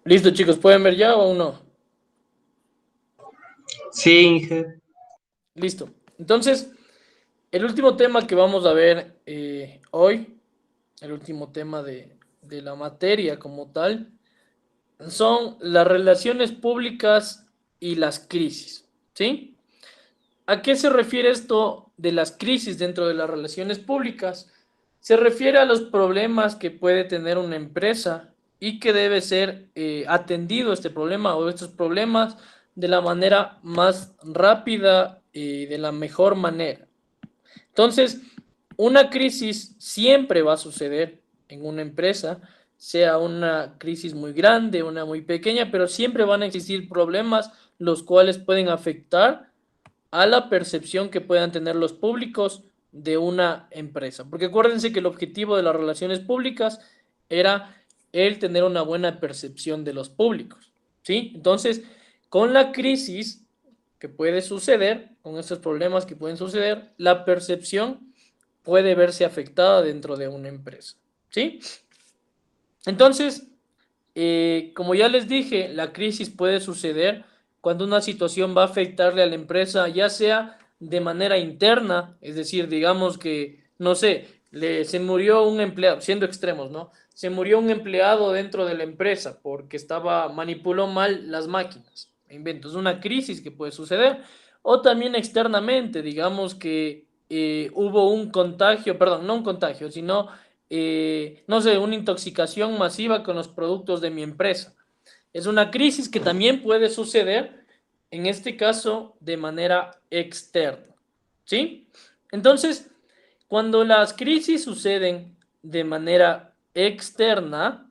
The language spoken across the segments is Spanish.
Listo, chicos, ¿pueden ver ya o aún no? Sí, Inge. Listo. Entonces, el último tema que vamos a ver hoy, el último tema de la materia como tal, son las relaciones públicas y las crisis, ¿sí? ¿A qué se refiere esto de las crisis dentro de las relaciones públicas? Se refiere a los problemas que puede tener una empresa y que debe ser atendido este problema o estos problemas de la manera más rápida y de la mejor manera. Entonces, una crisis siempre va a suceder en una empresa, sea una crisis muy grande, una muy pequeña, pero siempre van a existir problemas los cuales pueden afectar a la percepción que puedan tener los públicos de una empresa. Porque acuérdense que el objetivo de las relaciones públicas era el tener una buena percepción de los públicos, ¿sí? Entonces, con la crisis que puede suceder, con estos problemas que pueden suceder, la percepción puede verse afectada dentro de una empresa, ¿sí? Entonces, como ya les dije, la crisis puede suceder cuando una situación va a afectarle a la empresa, ya sea de manera interna, es decir, digamos que, no sé, se murió un empleado, siendo extremos, ¿no? Se murió un empleado dentro de la empresa porque manipuló mal las máquinas. Invento, es una crisis que puede suceder. O también externamente, digamos que hubo un contagio, perdón, no un contagio, sino no sé, una intoxicación masiva con los productos de mi empresa. Es una crisis que también puede suceder, en este caso, de manera externa. ¿Sí? Entonces, cuando las crisis suceden de manera externa,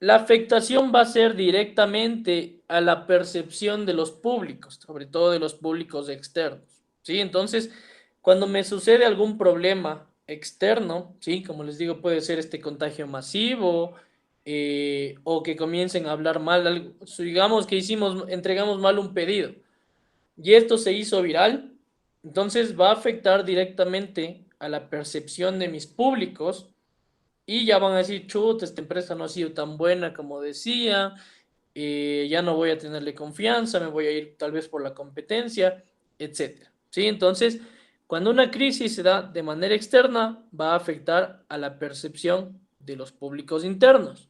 la afectación va a ser directamente a la percepción de los públicos, sobre todo de los públicos externos, ¿sí? Entonces, cuando me sucede algún problema externo, ¿sí? Como les digo, puede ser este contagio masivo o que comiencen a hablar mal, digamos que entregamos mal un pedido y esto se hizo viral, entonces va a afectar directamente a la percepción de mis públicos y ya van a decir, chuta, esta empresa no ha sido tan buena como decía, ya no voy a tenerle confianza, me voy a ir tal vez por la competencia, etcétera. ¿Sí? Entonces, cuando una crisis se da de manera externa, va a afectar a la percepción de los públicos internos.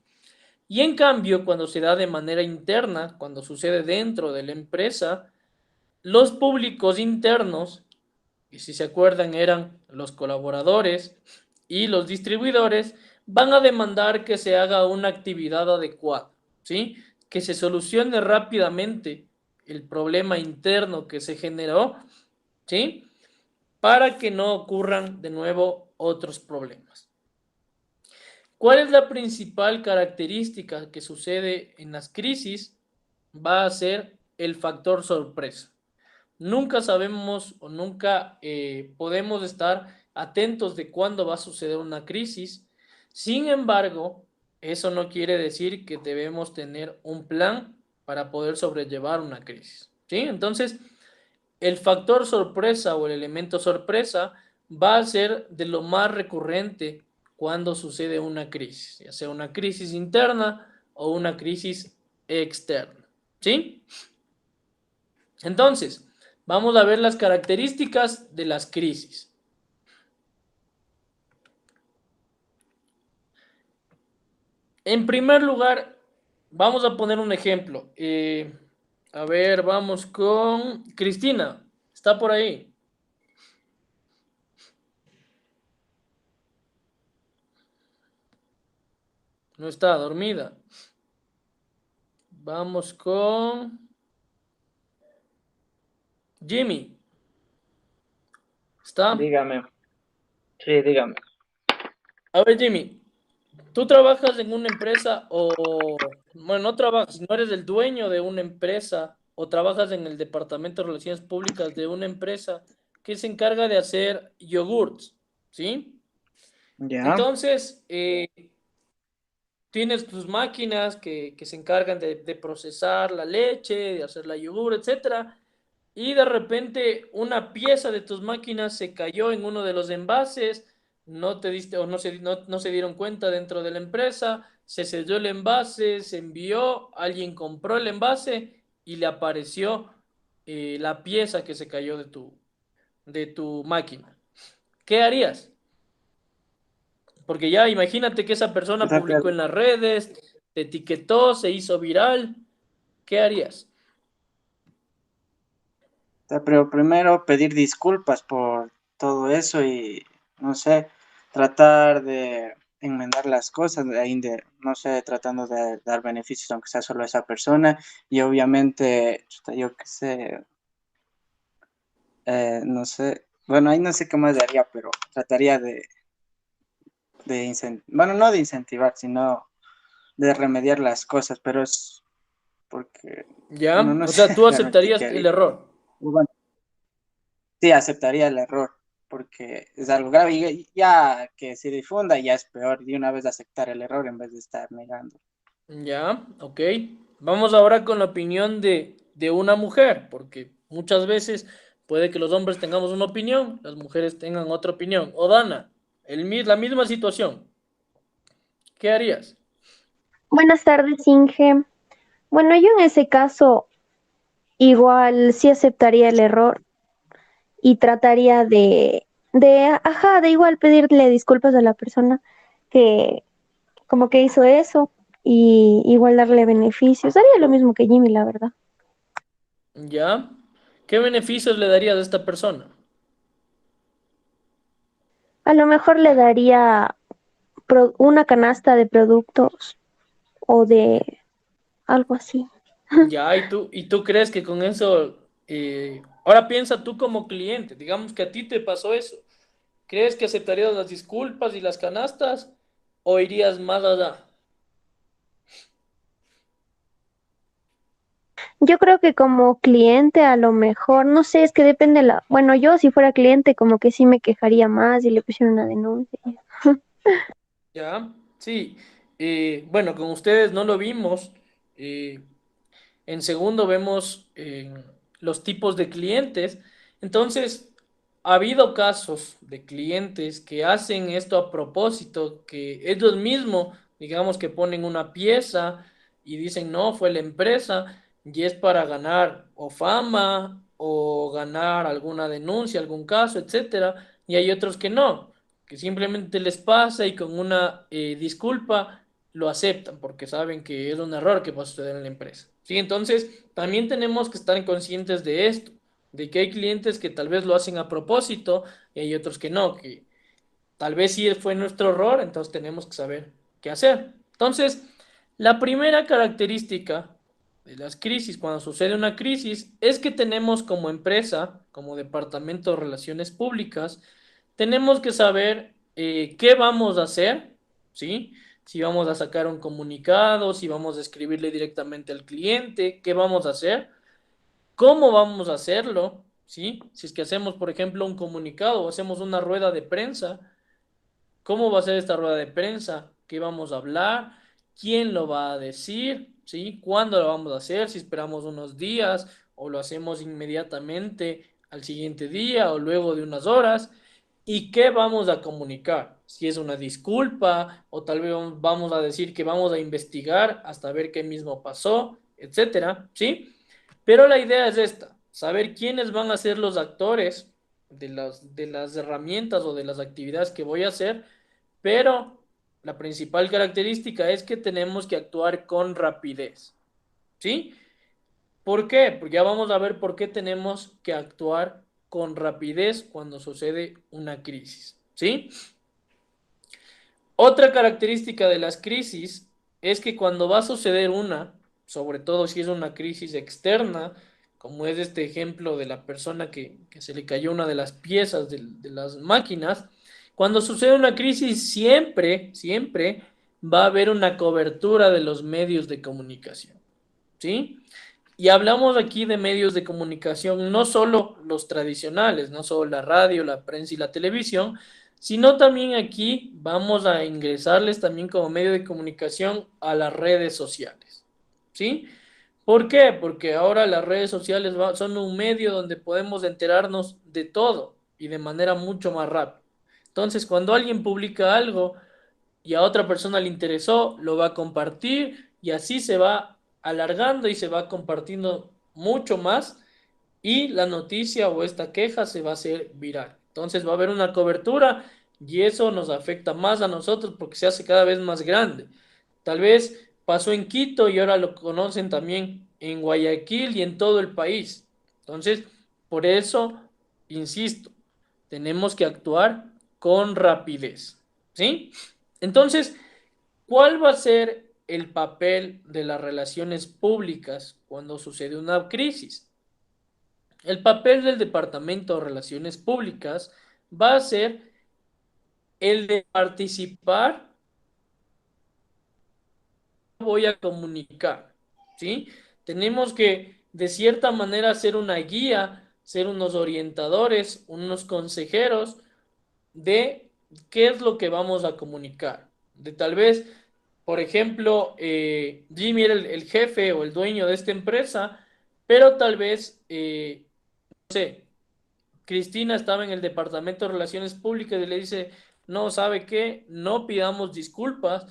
Y en cambio, cuando se da de manera interna, cuando sucede dentro de la empresa, los públicos internos, y si se acuerdan eran los colaboradores y los distribuidores, van a demandar que se haga una actividad adecuada, ¿sí? Que se solucione rápidamente el problema interno que se generó, ¿sí? Para que no ocurran de nuevo otros problemas. ¿Cuál es la principal característica que sucede en las crisis? Va a ser el factor sorpresa. Nunca sabemos o nunca podemos estar atentos de cuándo va a suceder una crisis. Sin embargo, eso no quiere decir que debemos tener un plan para poder sobrellevar una crisis. ¿Sí? Entonces, el factor sorpresa o el elemento sorpresa va a ser de lo más recurrente cuando sucede una crisis, ya sea una crisis interna o una crisis externa. ¿Sí? Entonces, vamos a ver las características de las crisis. En primer lugar, vamos a poner un ejemplo. A ver, vamos con Cristina. ¿Está por ahí? No está, dormida. Vamos con Jimmy. ¿Está? Dígame, sí, dígame. A ver, Jimmy, ¿tú trabajas en una empresa o, bueno, no trabajas, no eres el dueño de una empresa o trabajas en el departamento de relaciones públicas de una empresa que se encarga de hacer yogurts, ¿sí? Ya, Entonces, tienes tus máquinas que se encargan de procesar la leche, de hacer la yogur, etcétera, y de repente una pieza de tus máquinas se cayó en uno de los envases, no te diste o no se dieron cuenta dentro de la empresa, se selló el envase, se envió, alguien compró el envase y le apareció la pieza que se cayó de tu máquina. ¿Qué harías? Porque ya imagínate que esa O persona sea, publicó en las redes, te etiquetó, se hizo viral. ¿Qué harías? pero primero pedir disculpas por todo eso y, no sé, tratar de enmendar las cosas, no sé, tratando de dar beneficios aunque sea solo a esa persona y obviamente, chuta, yo qué sé, no sé, bueno, ahí no sé qué más haría, pero trataría bueno, no de incentivar, sino de remediar las cosas, pero es porque, bueno, ¿Ya? no O sé sea, tú realmente qué aceptarías el haría. error. Bueno, sí, aceptaría el error, porque es algo grave y ya que se difunda ya es peor, de una vez aceptar el error en vez de estar negando. Ya, ok. Vamos ahora con la opinión de una mujer, porque muchas veces puede que los hombres tengamos una opinión, las mujeres tengan otra opinión. O Dana, la misma situación. ¿Qué harías? Buenas tardes, Inge. Bueno, yo en ese caso igual sí aceptaría el error y trataría de igual pedirle disculpas a la persona que como que hizo eso y igual darle beneficios. Haría lo mismo que Jimmy, la verdad. ¿Ya? ¿Qué beneficios le darías a esta persona? A lo mejor le daría una canasta de productos o de algo así. Ya, ¿y tú crees que con eso, ahora piensa tú como cliente, digamos que a ti te pasó eso, ¿crees que aceptarías las disculpas y las canastas o irías más allá? Yo creo que como cliente a lo mejor, no sé, es que depende bueno, yo si fuera cliente como que sí me quejaría más y le pusiera una denuncia. Ya, sí, bueno, con ustedes no lo vimos, eh, en segundo vemos los tipos de clientes, entonces ha habido casos de clientes que hacen esto a propósito, que ellos mismos, digamos que ponen una pieza y dicen, no, fue la empresa y es para ganar o fama o ganar alguna denuncia, algún caso, etcétera, y hay otros que no, que simplemente les pasa y con una disculpa lo aceptan porque saben que es un error que va a suceder en la empresa. ¿Sí? Entonces, también tenemos que estar conscientes de esto, de que hay clientes que tal vez lo hacen a propósito y hay otros que no, que tal vez sí fue nuestro error, entonces tenemos que saber qué hacer. Entonces, la primera característica de las crisis, cuando sucede una crisis, es que tenemos como empresa, como departamento de relaciones públicas, tenemos que saber qué vamos a hacer, ¿sí? Si vamos a sacar un comunicado, si vamos a escribirle directamente al cliente, qué vamos a hacer, cómo vamos a hacerlo, ¿sí? Si es que hacemos, por ejemplo, un comunicado o hacemos una rueda de prensa, ¿cómo va a ser esta rueda de prensa? ¿Qué vamos a hablar? ¿Quién lo va a decir? ¿Sí? ¿Cuándo lo vamos a hacer? Si esperamos unos días o lo hacemos inmediatamente al siguiente día o luego de unas horas. ¿Y qué vamos a comunicar? Si es una disculpa o tal vez vamos a decir que vamos a investigar hasta ver qué mismo pasó, etcétera, ¿sí? Pero la idea es esta, saber quiénes van a ser los actores de las herramientas o de las actividades que voy a hacer, pero la principal característica es que tenemos que actuar con rapidez, ¿sí? ¿Por qué? Porque ya vamos a ver por qué tenemos que actuar con rapidez cuando sucede una crisis, ¿sí? Otra característica de las crisis es que cuando va a suceder una, sobre todo si es una crisis externa, como es este ejemplo de la persona que se le cayó una de las piezas de las máquinas, cuando sucede una crisis siempre va a haber una cobertura de los medios de comunicación, ¿sí? Y hablamos aquí de medios de comunicación, no solo los tradicionales, no solo la radio, la prensa y la televisión, sino también aquí vamos a ingresarles también como medio de comunicación a las redes sociales. ¿Sí? ¿Por qué? Porque ahora las redes sociales son un medio donde podemos enterarnos de todo y de manera mucho más rápida. Entonces, cuando alguien publica algo y a otra persona le interesó, lo va a compartir y así se va alargando y se va compartiendo mucho más y la noticia o esta queja se va a hacer viral. Entonces va a haber una cobertura y eso nos afecta más a nosotros porque se hace cada vez más grande. Tal vez pasó en Quito y ahora lo conocen también en Guayaquil y en todo el país. Entonces, por eso, insisto, tenemos que actuar con rapidez. ¿Sí? Entonces, ¿cuál va a ser el papel de las relaciones públicas cuando sucede una crisis? El papel del Departamento de Relaciones Públicas va a ser el de participar, voy a comunicar, ¿sí? Tenemos que, de cierta manera, ser una guía, ser unos orientadores, unos consejeros de qué es lo que vamos a comunicar. De tal vez, por ejemplo, Jimmy era el jefe o el dueño de esta empresa, pero tal vez, no sé, Cristina estaba en el Departamento de Relaciones Públicas y le dice, no, ¿sabe qué? No pidamos disculpas,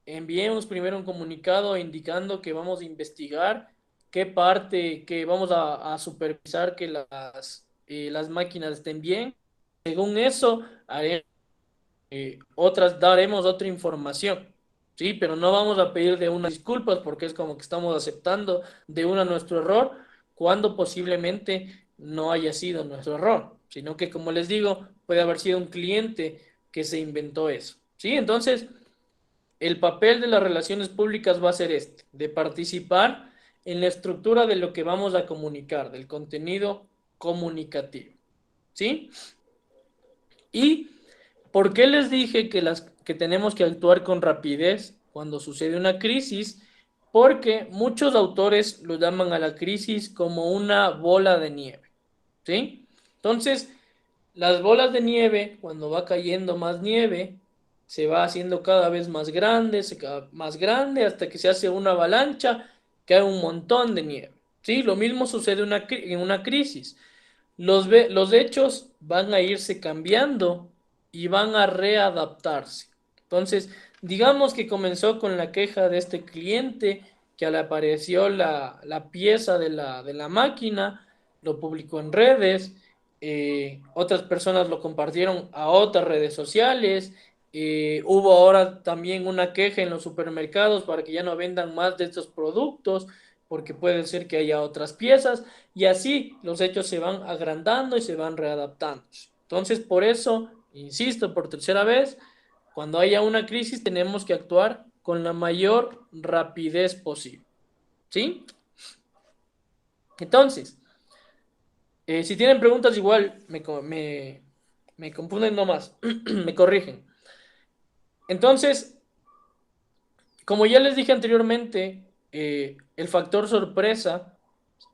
enviemos primero un comunicado indicando que vamos a investigar qué parte, que vamos a supervisar que las máquinas estén bien. Según eso, daremos otra información, ¿sí? Pero no vamos a pedir de una disculpas porque es como que estamos aceptando de una nuestro error cuando posiblemente no haya sido nuestro error, sino que como les digo, puede haber sido un cliente que se inventó eso, ¿sí? Entonces, el papel de las relaciones públicas va a ser este, de participar en la estructura de lo que vamos a comunicar, del contenido comunicativo, ¿sí? Y ¿por qué les dije que tenemos que actuar con rapidez cuando sucede una crisis? Porque muchos autores lo llaman a la crisis como una bola de nieve, ¿sí? Entonces, las bolas de nieve, cuando va cayendo más nieve, se va haciendo cada vez más grande, más grande, hasta que se hace una avalancha, cae un montón de nieve, ¿sí? Lo mismo sucede en una crisis. Los hechos van a irse cambiando y van a readaptarse. Entonces, digamos que comenzó con la queja de este cliente que le apareció la pieza de la máquina, lo publicó en redes, otras personas lo compartieron a otras redes sociales, hubo ahora también una queja en los supermercados para que ya no vendan más de estos productos porque puede ser que haya otras piezas y así los hechos se van agrandando y se van readaptando. Entonces, por eso, insisto por tercera vez, cuando haya una crisis tenemos que actuar con la mayor rapidez posible. ¿Sí? Entonces, si tienen preguntas igual, me confunden nomás, me corrigen. Entonces, como ya les dije anteriormente, el factor sorpresa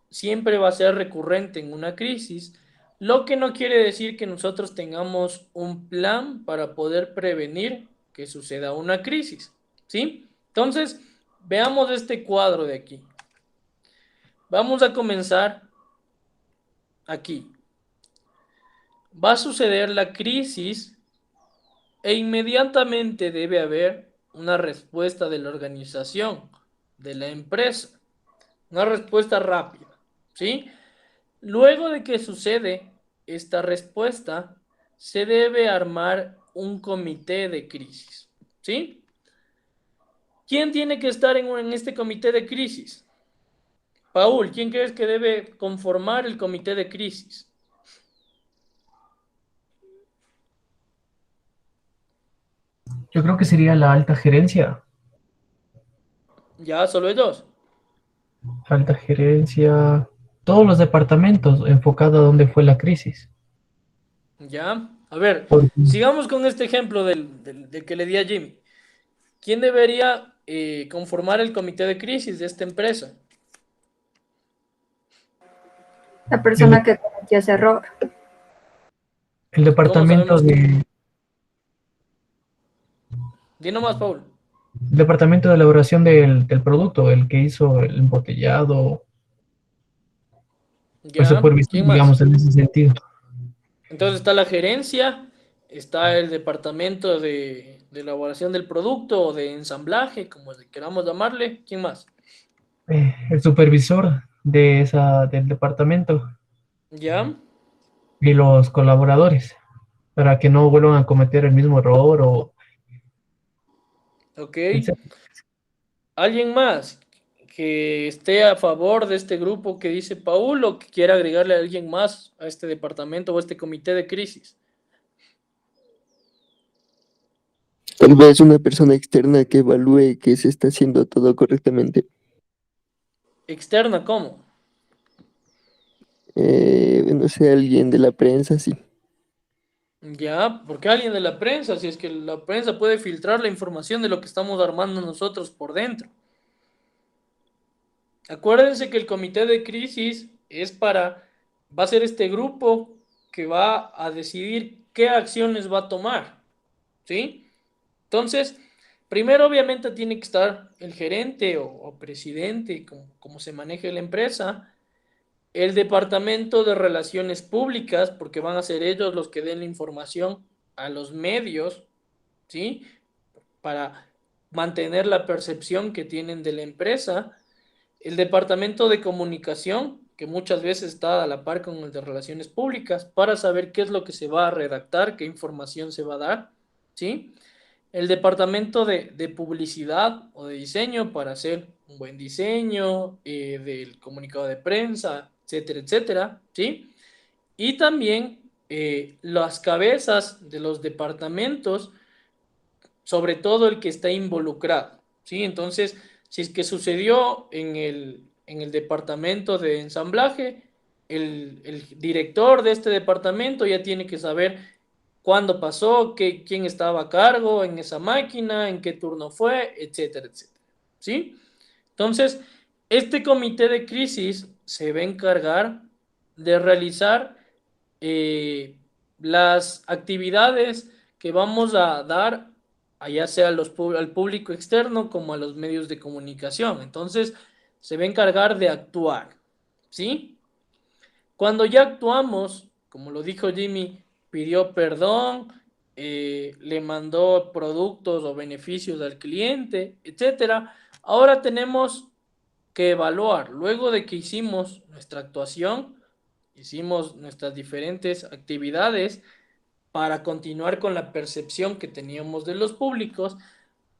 siempre va a ser recurrente en una crisis, lo que no quiere decir que nosotros tengamos un plan para poder prevenir que suceda una crisis, ¿sí? Entonces, veamos este cuadro de aquí. Vamos a comenzar aquí. Va a suceder la crisis e inmediatamente debe haber una respuesta de la organización, de la empresa, una respuesta rápida, ¿sí? Luego de que sucede esta respuesta, se debe armar un comité de crisis, ¿sí? ¿Quién tiene que estar en este comité de crisis? Paul, ¿quién crees que debe conformar el comité de crisis? Yo creo que sería la alta gerencia. Ya, solo hay dos. Alta gerencia, todos los departamentos enfocado a dónde fue la crisis. Ya, a ver, Porque sigamos con este ejemplo del que le di a Jimmy. ¿Quién debería conformar el comité de crisis de esta empresa? La persona que cometió ese error. el ¿Cómo departamento sabemos que? de, Di nomás, Paul. departamento de elaboración del producto, el que hizo el embotellado, el Ya, supervisor, ¿quién más? digamos, en ese sentido. Entonces está la gerencia, está el departamento de elaboración del producto o de ensamblaje, como le queramos llamarle. ¿Quién más? El supervisor del departamento ¿Ya? y los colaboradores, para que no vuelvan a cometer el mismo error o Ok. etcétera. ¿Alguien más que esté a favor de este grupo que dice Paul o que quiera agregarle a alguien más a este departamento o a este comité de crisis? Tal vez una persona externa que evalúe que se está haciendo todo correctamente. ¿Externa cómo? No sé, alguien de la prensa, sí. Ya, porque alguien de la prensa, si es que la prensa puede filtrar la información de lo que estamos armando nosotros por dentro. Acuérdense que el comité de crisis va a ser este grupo que va a decidir qué acciones va a tomar, ¿sí? Entonces, primero obviamente tiene que estar el gerente o presidente, como se maneje la empresa, el departamento de relaciones públicas, porque van a ser ellos los que den la información a los medios, ¿sí? Para mantener la percepción que tienen de la empresa. El departamento de comunicación, que muchas veces está a la par con el de relaciones públicas, para saber qué es lo que se va a redactar, qué información se va a dar, ¿sí? El departamento de publicidad o de diseño para hacer un buen diseño del comunicado de prensa, etcétera, etcétera, ¿sí? Y también las cabezas de los departamentos, sobre todo el que está involucrado, ¿sí? Entonces, si es que sucedió en el departamento de ensamblaje, el director de este departamento ya tiene que saber cuándo pasó, quién estaba a cargo en esa máquina, en qué turno fue, etcétera, etcétera, ¿sí? Entonces, este comité de crisis se va a encargar de realizar eh, las actividades que vamos a dar, ya sea al público externo como a los medios de comunicación. Entonces, se va a encargar de actuar, ¿sí? Cuando ya actuamos, como lo dijo Jimmy, pidió perdón, le mandó productos o beneficios al cliente, etcétera. Ahora tenemos que evaluar, luego de que hicimos nuestra actuación, hicimos nuestras diferentes actividades para continuar con la percepción que teníamos de los públicos.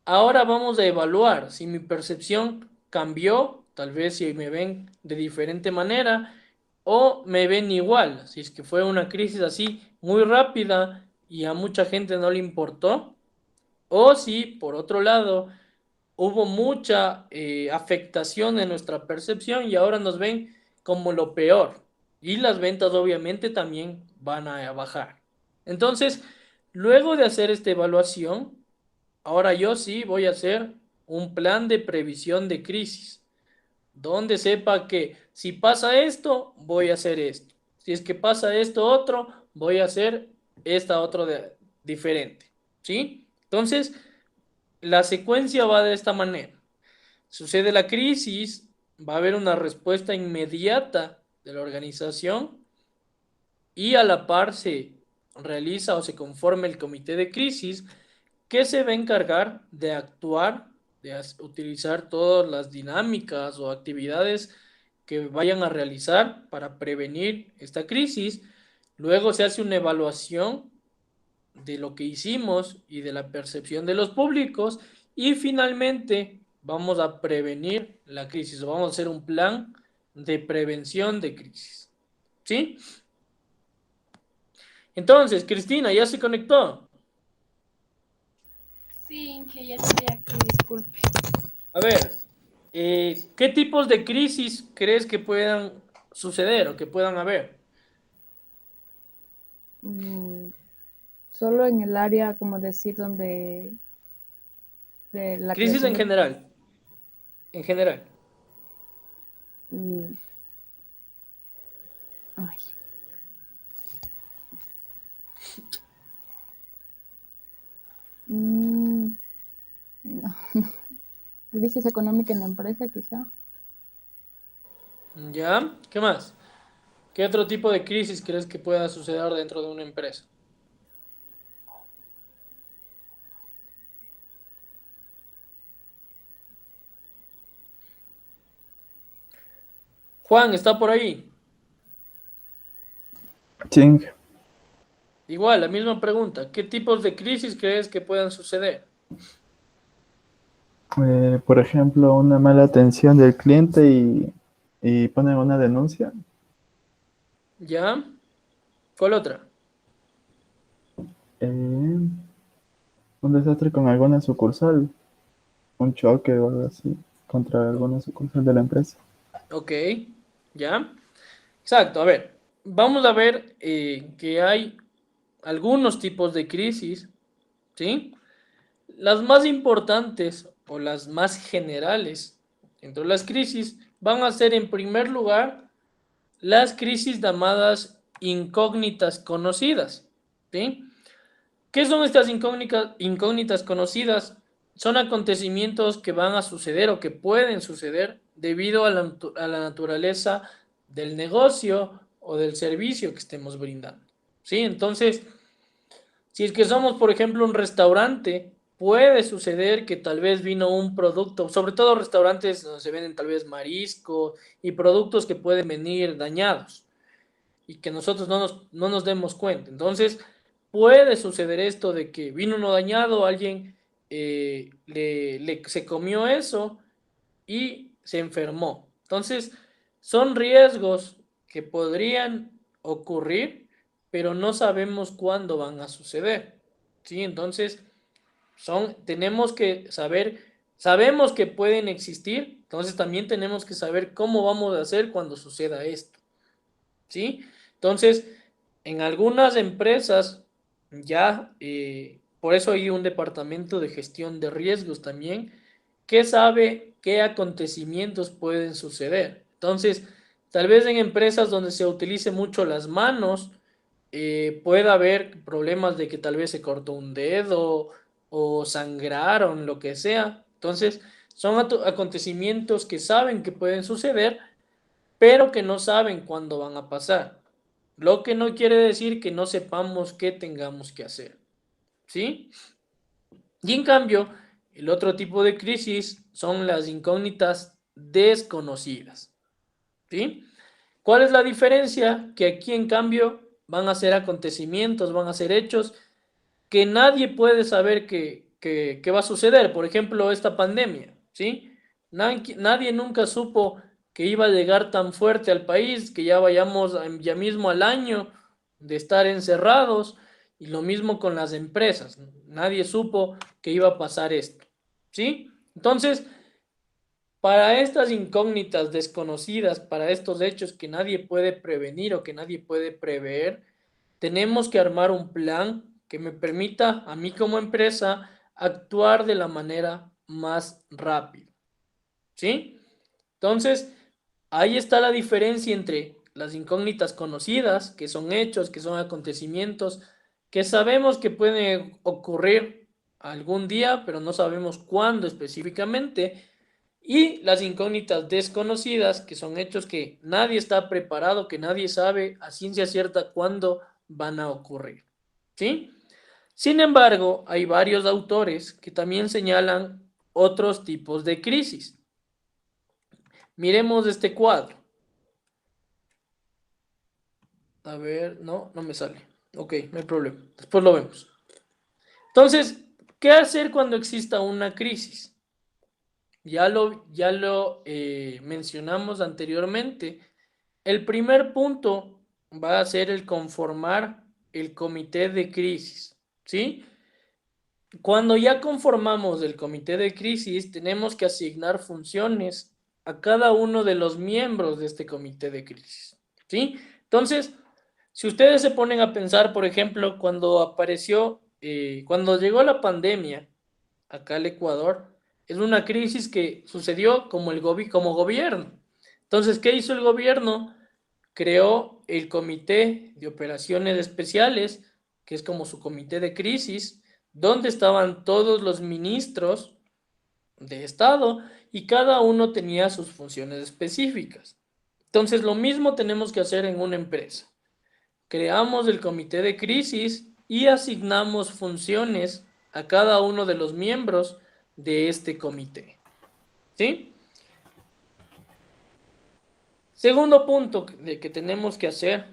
Ahora vamos a evaluar si mi percepción cambió, tal vez si me ven de diferente manera o me ven igual, si es que fue una crisis así muy rápida y a mucha gente no le importó, o si por otro lado hubo mucha afectación en nuestra percepción y ahora nos ven como lo peor. Y las ventas obviamente también van a bajar. Entonces, luego de hacer esta evaluación, ahora yo sí voy a hacer un plan de previsión de crisis, donde sepa que si pasa esto, voy a hacer esto. Si es que pasa esto otro, voy a hacer esta otro diferente. ¿Sí? Entonces, la secuencia va de esta manera. Sucede la crisis, va a haber una respuesta inmediata de la organización y a la par se realiza o se conforma el comité de crisis que se va a encargar de actuar, de utilizar todas las dinámicas o actividades que vayan a realizar para prevenir esta crisis. Luego se hace una evaluación de lo que hicimos y de la percepción de los públicos y finalmente vamos a prevenir la crisis o vamos a hacer un plan de prevención de crisis. ¿Sí? Entonces, Cristina, ¿ya se conectó? Sí, Inge, ya estoy aquí, disculpe. A ver, ¿qué tipos de crisis crees que puedan suceder o que puedan haber? Mm, Solo en el área, como decir, donde de la Crisis creación en de... general, en general. Mm, ay. Mm, no. Crisis económica en la empresa, quizá. ¿Ya? ¿Qué más? ¿Qué otro tipo de crisis crees que pueda suceder dentro de una empresa? Juan, ¿está por ahí? Sí, Igual, la misma pregunta. ¿Qué tipos de crisis crees que puedan suceder? por ejemplo, una mala atención del cliente y ponen una denuncia. ¿Ya? ¿Cuál otra? Un desastre con alguna sucursal, un choque o algo así contra alguna sucursal de la empresa. Ok, ¿ya? Exacto, a ver, vamos a ver que hay algunos tipos de crisis, ¿sí? Las más importantes o las más generales dentro de las crisis van a ser en primer lugar las crisis llamadas incógnitas conocidas, ¿sí? ¿Qué son estas incógnitas conocidas? Son acontecimientos que van a suceder o que pueden suceder debido a la naturaleza del negocio o del servicio que estemos brindando, ¿sí? Entonces, si es que somos, por ejemplo, un restaurante, puede suceder que tal vez vino un producto, sobre todo restaurantes donde se venden tal vez marisco y productos que pueden venir dañados y que nosotros no nos demos cuenta. Entonces, puede suceder esto de que vino uno dañado, alguien se comió eso y se enfermó. Entonces, son riesgos que podrían ocurrir, pero no sabemos cuándo van a suceder. ¿Sí? Entonces, tenemos que saber, sabemos que pueden existir, entonces también tenemos que saber cómo vamos a hacer cuando suceda esto. ¿Sí? Entonces, en algunas empresas ya, por eso hay un departamento de gestión de riesgos también, que sabe qué acontecimientos pueden suceder. Entonces, tal vez en empresas donde se utilice mucho las manos, pueda haber problemas de que tal vez se cortó un dedo o sangraron, lo que sea. Entonces, son acontecimientos que saben que pueden suceder, pero que no saben cuándo van a pasar. Lo que no quiere decir que no sepamos qué tengamos que hacer. ¿Sí? Y en cambio, el otro tipo de crisis son las incógnitas desconocidas. ¿Sí? ¿Cuál es la diferencia? Que aquí en cambio van a ser acontecimientos, van a ser hechos que nadie puede saber que va a suceder. Por ejemplo, esta pandemia, ¿sí? Nadie nunca supo que iba a llegar tan fuerte al país, que ya vayamos ya mismo al año de estar encerrados, y lo mismo con las empresas. Nadie supo que iba a pasar esto, ¿sí? Entonces, para estas incógnitas desconocidas, para estos hechos que nadie puede prevenir o que nadie puede prever, tenemos que armar un plan que me permita a mí como empresa actuar de la manera más rápida. ¿Sí? Entonces, ahí está la diferencia entre las incógnitas conocidas, que son hechos, que son acontecimientos, que sabemos que pueden ocurrir algún día, pero no sabemos cuándo específicamente, y las incógnitas desconocidas, que son hechos que nadie está preparado, que nadie sabe a ciencia cierta cuándo van a ocurrir. ¿Sí? Sin embargo, hay varios autores que también señalan otros tipos de crisis. Miremos este cuadro. A ver, no me sale. Ok, no hay problema. Después lo vemos. Entonces, ¿qué hacer cuando exista una crisis? Ya lo mencionamos anteriormente. El primer punto va a ser el conformar el comité de crisis, ¿sí? Cuando ya conformamos el comité de crisis, tenemos que asignar funciones a cada uno de los miembros de este comité de crisis, ¿sí? Entonces, si ustedes se ponen a pensar, por ejemplo, cuando llegó la pandemia acá al Ecuador, es una crisis que sucedió como gobierno. Entonces, ¿qué hizo el gobierno? Creó el Comité de Operaciones Especiales, que es como su comité de crisis, donde estaban todos los ministros de Estado y cada uno tenía sus funciones específicas. Entonces, lo mismo tenemos que hacer en una empresa. Creamos el comité de crisis y asignamos funciones a cada uno de los miembros de este comité. ¿Sí? Segundo punto que tenemos que hacer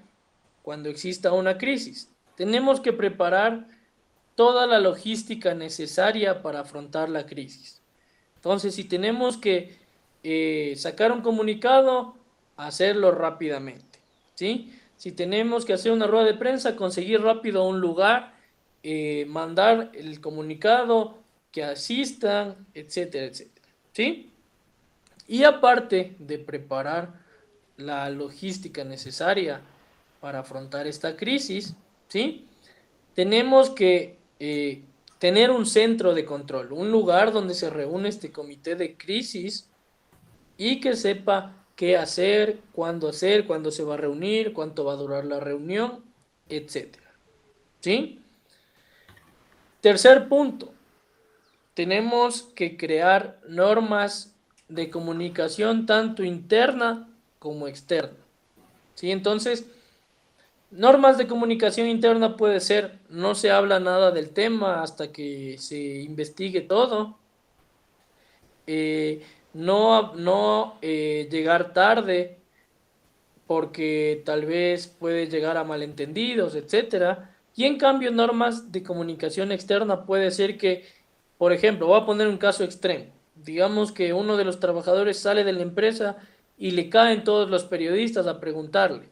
cuando exista una crisis. Tenemos que preparar toda la logística necesaria para afrontar la crisis. Entonces, si tenemos que sacar un comunicado, hacerlo rápidamente, ¿sí? Si tenemos que hacer una rueda de prensa, conseguir rápido un lugar, mandar el comunicado, que asistan, etcétera, etcétera, ¿sí? Y aparte de preparar la logística necesaria para afrontar esta crisis, ¿sí? Tenemos que tener un centro de control, un lugar donde se reúne este comité de crisis y que sepa qué hacer, cuándo se va a reunir, cuánto va a durar la reunión, etcétera, ¿sí? Tercer punto, tenemos que crear normas de comunicación tanto interna como externa, ¿sí? Entonces, normas de comunicación interna puede ser, no se habla nada del tema hasta que se investigue todo, no llegar tarde porque tal vez puede llegar a malentendidos, etcétera. Y en cambio, normas de comunicación externa puede ser que, por ejemplo, voy a poner un caso extremo. Digamos que uno de los trabajadores sale de la empresa y le caen todos los periodistas a preguntarle.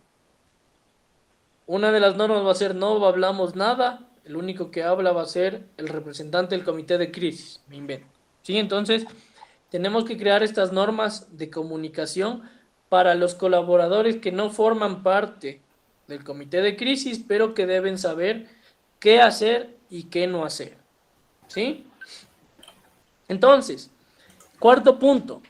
Una de las normas va a ser no hablamos nada, el único que habla va a ser el representante del comité de crisis, me invento. ¿Sí? Entonces, tenemos que crear estas normas de comunicación para los colaboradores que no forman parte del comité de crisis, pero que deben saber qué hacer y qué no hacer. ¿Sí? Entonces, cuarto punto.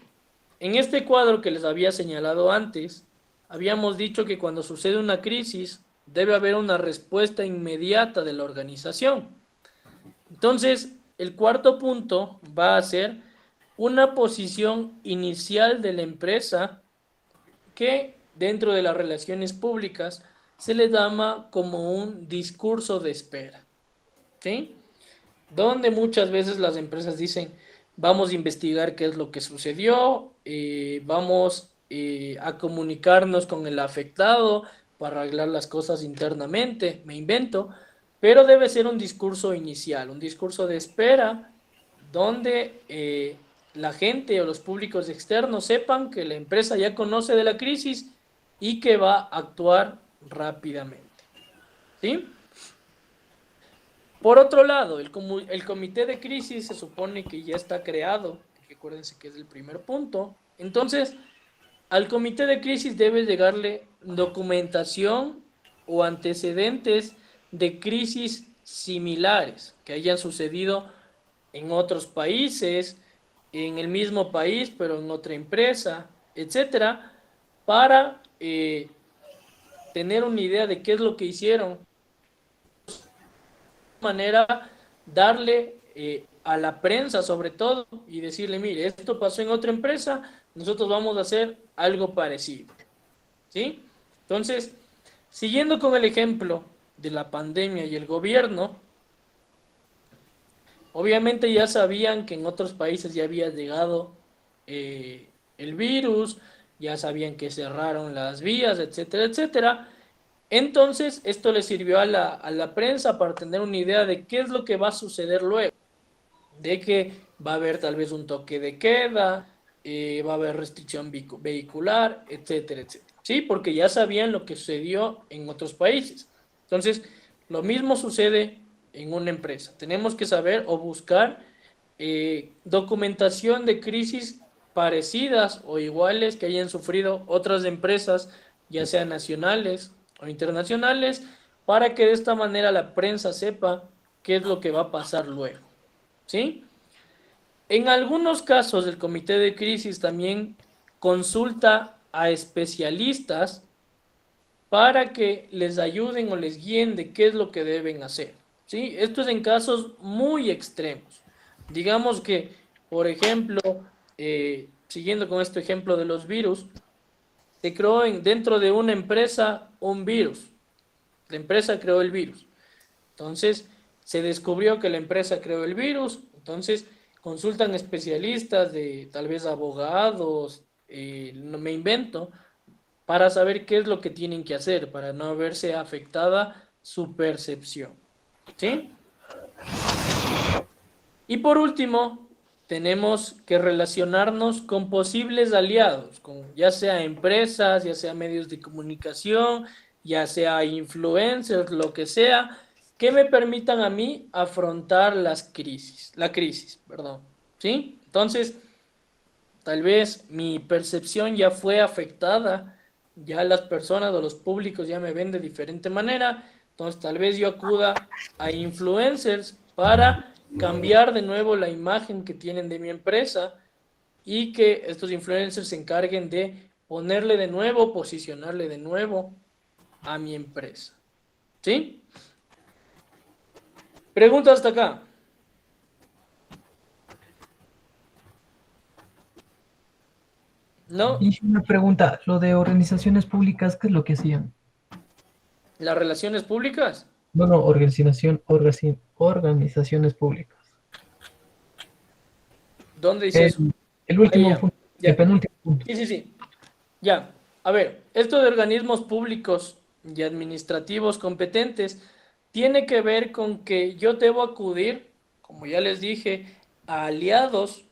En este cuadro que les había señalado antes, habíamos dicho que cuando sucede una crisis, debe haber una respuesta inmediata de la organización. Entonces, el cuarto punto va a ser una posición inicial de la empresa que dentro de las relaciones públicas se le llama como un discurso de espera, ¿sí? Donde muchas veces las empresas dicen, vamos a investigar qué es lo que sucedió, vamos a comunicarnos con el afectado para arreglar las cosas internamente, me invento, pero debe ser un discurso inicial, un discurso de espera, donde la gente o los públicos externos sepan que la empresa ya conoce de la crisis y que va a actuar rápidamente, ¿sí? Por otro lado, el comité de crisis se supone que ya está creado, recuérdense que es el primer punto. Entonces, al comité de crisis debe llegarle documentación o antecedentes de crisis similares que hayan sucedido en otros países, en el mismo país, pero en otra empresa, etcétera, para tener una idea de qué es lo que hicieron. Manera darle a la prensa sobre todo y decirle, mire, esto pasó en otra empresa, nosotros vamos a hacer algo parecido, ¿sí? Entonces, siguiendo con el ejemplo de la pandemia y el gobierno, obviamente ya sabían que en otros países ya había llegado el virus, ya sabían que cerraron las vías, etcétera, etcétera. Entonces, esto le sirvió a la prensa para tener una idea de qué es lo que va a suceder luego, de que va a haber tal vez un toque de queda, va a haber restricción vehicular, etcétera, etcétera. Sí, porque ya sabían lo que sucedió en otros países. Entonces, lo mismo sucede en una empresa. Tenemos que saber o buscar documentación de crisis parecidas o iguales que hayan sufrido otras empresas, ya sean nacionales o internacionales, para que de esta manera la prensa sepa qué es lo que va a pasar luego, ¿sí? En algunos casos el comité de crisis también consulta a especialistas para que les ayuden o les guíen de qué es lo que deben hacer, ¿sí? Esto es en casos muy extremos. Digamos que, por ejemplo, siguiendo con este ejemplo de los virus, se creó dentro de una empresa un virus. La empresa creó el virus. Entonces, se descubrió que la empresa creó el virus. Entonces, consultan especialistas de tal vez abogados, no me invento, para saber qué es lo que tienen que hacer, para no verse afectada su percepción. ¿Sí? Y por último, tenemos que relacionarnos con posibles aliados, con ya sea empresas, ya sea medios de comunicación, ya sea influencers, lo que sea, que me permitan a mí afrontar la crisis, perdón. ¿Sí? Entonces, tal vez mi percepción ya fue afectada, ya las personas o los públicos ya me ven de diferente manera, entonces tal vez yo acuda a influencers para cambiar de nuevo la imagen que tienen de mi empresa y que estos influencers se encarguen de ponerle de nuevo, posicionarle de nuevo a mi empresa. ¿Sí? Pregunta hasta acá. ¿No? Y una pregunta, lo de organizaciones públicas, ¿qué es lo que hacían? Las relaciones públicas. No, no, organizaciones públicas. ¿Dónde dice eso? El último ya. punto, Ya. el penúltimo punto. Sí. Ya. A ver, esto de organismos públicos y administrativos competentes tiene que ver con que yo debo acudir, como ya les dije, a aliados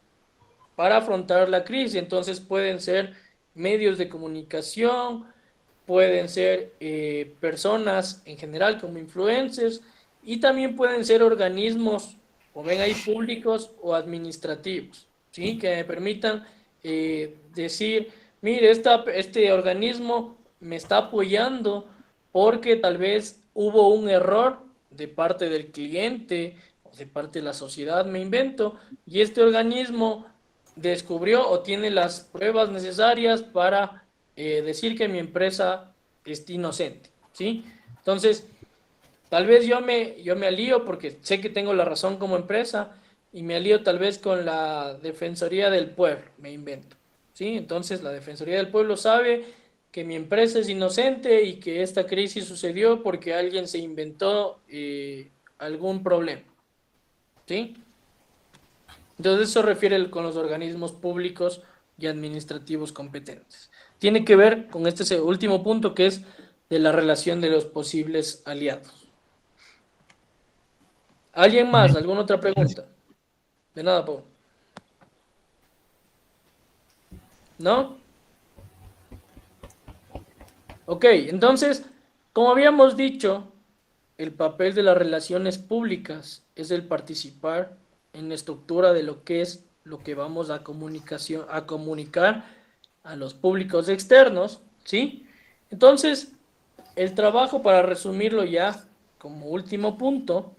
para afrontar la crisis. Entonces pueden ser medios de comunicación, pueden ser personas en general como influencers y también pueden ser organismos, o ven ahí, públicos o administrativos, ¿sí? Que me permitan decir, mire, este organismo me está apoyando porque tal vez hubo un error de parte del cliente o de parte de la sociedad, me invento, y este organismo descubrió o tiene las pruebas necesarias para decir que mi empresa es inocente, ¿sí? Entonces, tal vez yo me alío porque sé que tengo la razón como empresa y me alío tal vez con la Defensoría del Pueblo, me invento, ¿sí? Entonces, la Defensoría del Pueblo sabe que mi empresa es inocente y que esta crisis sucedió porque alguien se inventó algún problema, ¿sí? Entonces eso refiere con los organismos públicos y administrativos competentes. Tiene que ver con este último punto que es de la relación de los posibles aliados. ¿Alguien más? ¿Alguna otra pregunta? De nada, Pau. ¿No? Ok, entonces, como habíamos dicho, el papel de las relaciones públicas es el participar en la estructura de lo que es lo que vamos a comunicar a los públicos externos, ¿sí? Entonces, el trabajo, para resumirlo ya como último punto,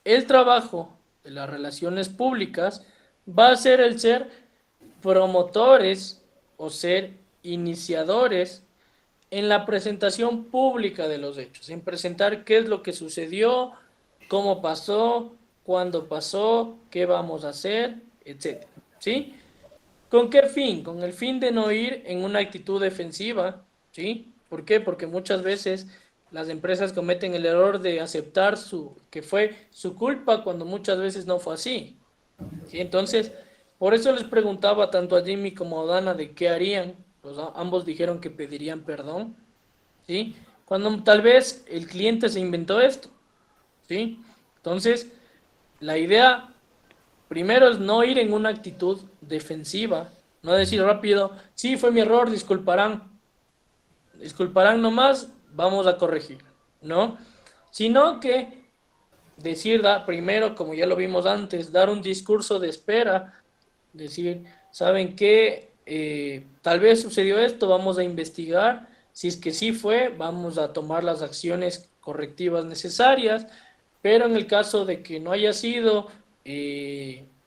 el trabajo de las relaciones públicas va a ser el ser promotores o ser iniciadores en la presentación pública de los hechos, en presentar qué es lo que sucedió, cómo pasó, cuándo pasó, qué vamos a hacer, etcétera, ¿sí? ¿Con qué fin? Con el fin de no ir en una actitud defensiva, ¿sí? ¿Por qué? Porque muchas veces las empresas cometen el error de aceptar que fue su culpa cuando muchas veces no fue así, ¿sí? Entonces, por eso les preguntaba tanto a Jimmy como a Dana de qué harían. Pues ambos dijeron que pedirían perdón, ¿sí? Cuando tal vez el cliente se inventó esto, ¿sí? Entonces, la idea primero es no ir en una actitud defensiva, no decir rápido, sí, fue mi error, disculparán nomás, vamos a corregir, ¿no? Sino que decir, primero, como ya lo vimos antes, dar un discurso de espera, decir, ¿saben qué? Tal vez sucedió esto, vamos a investigar, si es que sí fue, vamos a tomar las acciones correctivas necesarias, pero en el caso de que no haya sido,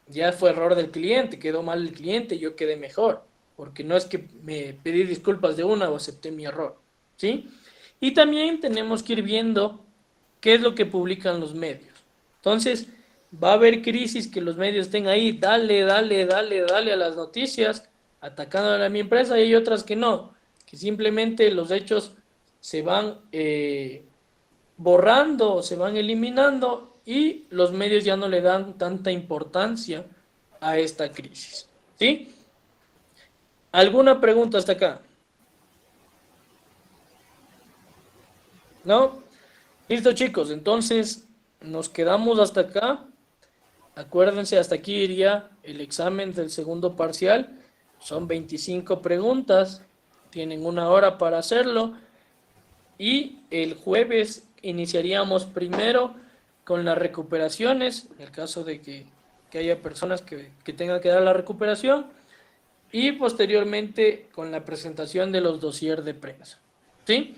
ya fue error del cliente, quedó mal el cliente, yo quedé mejor, porque no es que me pedí disculpas de una o acepté mi error, ¿sí? Y también tenemos que ir viendo qué es lo que publican los medios. Entonces, va a haber crisis que los medios estén ahí, dale a las noticias, atacando a mi empresa, y hay otras que no, que simplemente los hechos se van borrando, se van eliminando y los medios ya no le dan tanta importancia a esta crisis, ¿sí? ¿Alguna pregunta hasta acá? ¿No? Listo, chicos. Entonces, nos quedamos hasta acá. Acuérdense, hasta aquí iría el examen del segundo parcial. Son 25 preguntas. Tienen 1 hora para hacerlo. Y el jueves iniciaríamos primero con las recuperaciones, en el caso de que haya personas que tengan que dar la recuperación. Y posteriormente con la presentación de los dossiers de prensa. ¿Sí?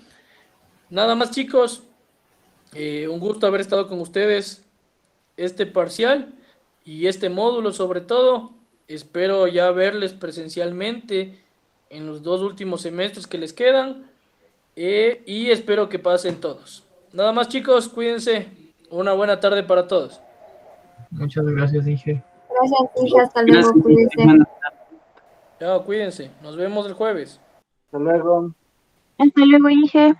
Nada más, chicos. Un gusto haber estado con ustedes este parcial y este módulo sobre todo. Espero ya verles presencialmente en los 2 últimos semestres que les quedan y espero que pasen todos. Nada más, chicos, cuídense. Una buena tarde para todos. Muchas gracias, Inge. Gracias, Inge. Hasta luego. Gracias. Cuídense. Buenas Chao, cuídense. Nos vemos el jueves. Hasta luego. Hasta luego, Inge.